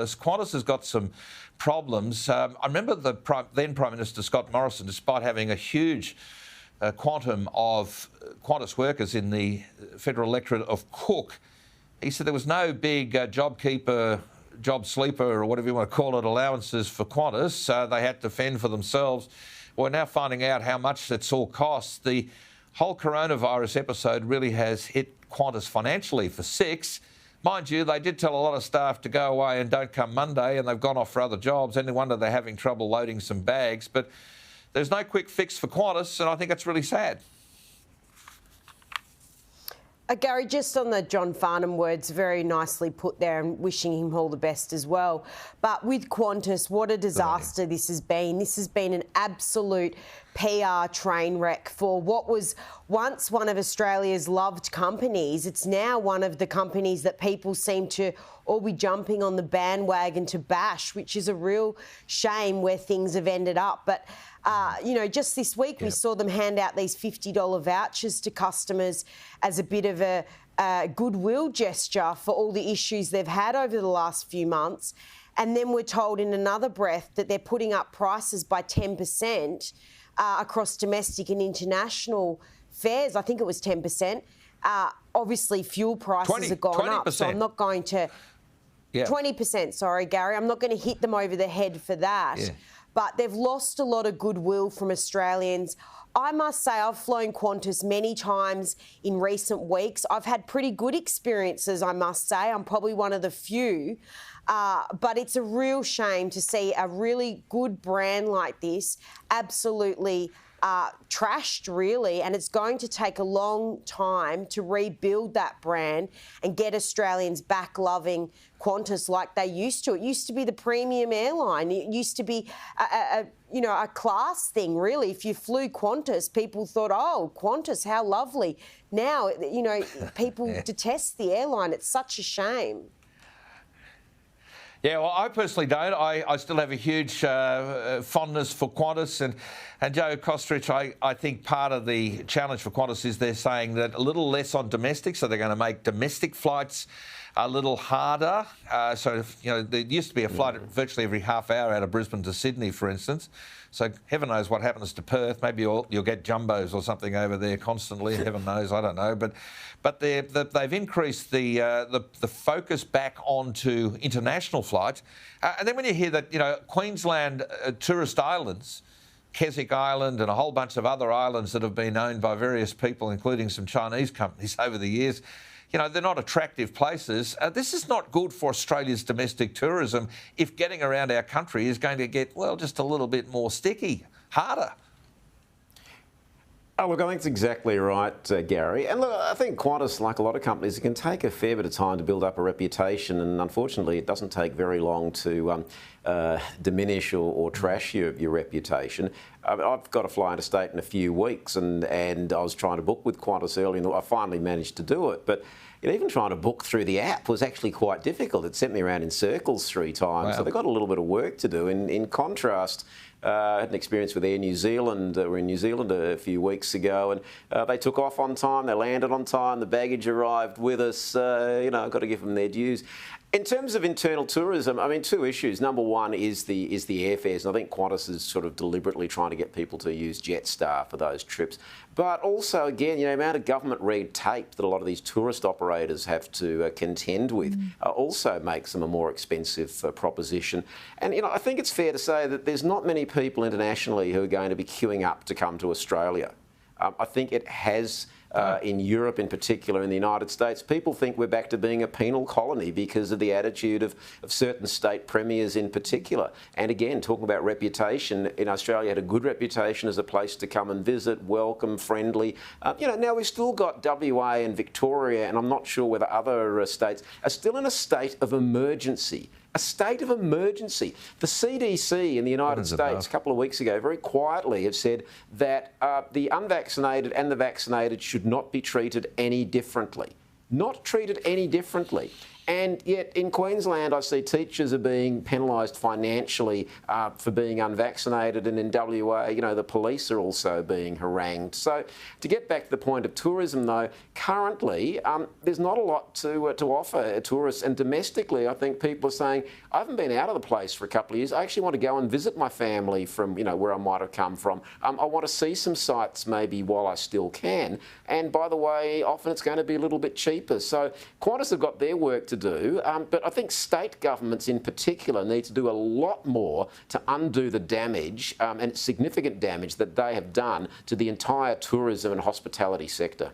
Qantas has got some problems. I remember the then Prime Minister Scott Morrison, despite having a huge quantum of Qantas workers in the federal electorate of Cook, he said there was no big JobKeeper, job sleeper, or whatever you want to call it, allowances for Qantas. They had to fend for themselves. We're now finding out how much it's all cost. The whole coronavirus episode really has hit Qantas financially for six. Mind you, they did tell a lot of staff to go away and don't come Monday, and they've gone off for other jobs. Any wonder they're having trouble loading some bags. But there's no quick fix for Qantas, and I think that's really sad. Gary, just on the John Farnham words, very nicely put there, and wishing him all the best as well. But with Qantas, what a disaster this has been. This has been an absolute PR train wreck for what was once one of Australia's loved companies. It's now one of the companies that people seem to all be jumping on the bandwagon to bash, which is a real shame where things have ended up. But you know, just this week we saw them hand out these $50 vouchers to customers as a bit of a goodwill gesture for all the issues they've had over the last few months. And then we're told in another breath that they're putting up prices by 10% across domestic and international fares. I think it was 10%. Obviously, fuel prices have gone 20%. up, so I'm not going to... 20%, sorry, Gary. I'm not going to hit them over the head for that. Yeah. But they've lost a lot of goodwill from Australians. I must say I've flown Qantas many times in recent weeks. I've had pretty good experiences, I must say. I'm probably one of the few. But it's a real shame to see a really good brand like this absolutely trashed, really, and it's going to take a long time to rebuild that brand and get Australians back loving Qantas like they used to. It used to be the premium airline. It used to be a class thing, really. If you flew Qantas, people thought, oh, Qantas, how lovely. Now, you know, people detest the airline. It's such a shame. Yeah, well, I personally don't. I still have a huge fondness for Qantas. And Joe Kostrich, I think part of the challenge for Qantas is they're saying that a little less on domestic, so they're going to make domestic flights a little harder. So, you know, there used to be a flight virtually every half hour out of Brisbane to Sydney, for instance. So heaven knows what happens to Perth. Maybe you'll get jumbos or something over there constantly. Heaven knows, I don't know. But they've increased the focus back onto international flights. And then when you hear that, you know, Queensland tourist islands, Keswick Island and a whole bunch of other islands that have been owned by various people, including some Chinese companies over the years, you know, they're not attractive places. This is not good for Australia's domestic tourism if getting around our country is going to get, well, just a little bit more sticky, harder. Oh, look, I think it's exactly right, Gary. And look, I think Qantas, like a lot of companies, it can take a fair bit of time to build up a reputation, and unfortunately it doesn't take very long to diminish or trash your reputation. I've got to fly interstate in a few weeks, and I was trying to book with Qantas early, and I finally managed to do it. But even trying to book through the app was actually quite difficult. It sent me around in circles 3 times, wow. So they've got a little bit of work to do. In contrast, I had an experience with Air New Zealand. We were in New Zealand a few weeks ago, and they took off on time, they landed on time, the baggage arrived with us. You know, I've got to give them their dues. In terms of internal tourism, I mean, 2 issues. Number one is the airfares, and I think Qantas is sort of deliberately trying to get people to use Jetstar for those trips. But also, again, you know, the amount of government red tape that a lot of these tourist operators have to contend with also makes them a more expensive proposition. And, you know, I think it's fair to say that there's not many people internationally who are going to be queuing up to come to Australia. I think it has... in Europe in particular, in the United States, people think we're back to being a penal colony because of the attitude of certain state premiers in particular. And again, talking about reputation, in Australia had a good reputation as a place to come and visit, welcome, friendly. You know, now we've still got WA and Victoria, and I'm not sure whether other states are still in a state of emergency. A state of emergency. The CDC in the United States a couple of weeks ago very quietly have said that the unvaccinated and the vaccinated should not be treated any differently. Not treated any differently. And yet in Queensland, I see teachers are being penalised financially for being unvaccinated, and in WA, you know, the police are also being harangued. So to get back to the point of tourism, though, currently there's not a lot to offer tourists, and domestically, I think people are saying, I haven't been out of the place for a couple of years. I actually want to go and visit my family from, you know, where I might have come from. I want to see some sites maybe while I still can. And by the way, often it's going to be a little bit cheaper. So Qantas have got their work to do, but I think state governments in particular need to do a lot more to undo the damage, and significant damage that they have done to the entire tourism and hospitality sector.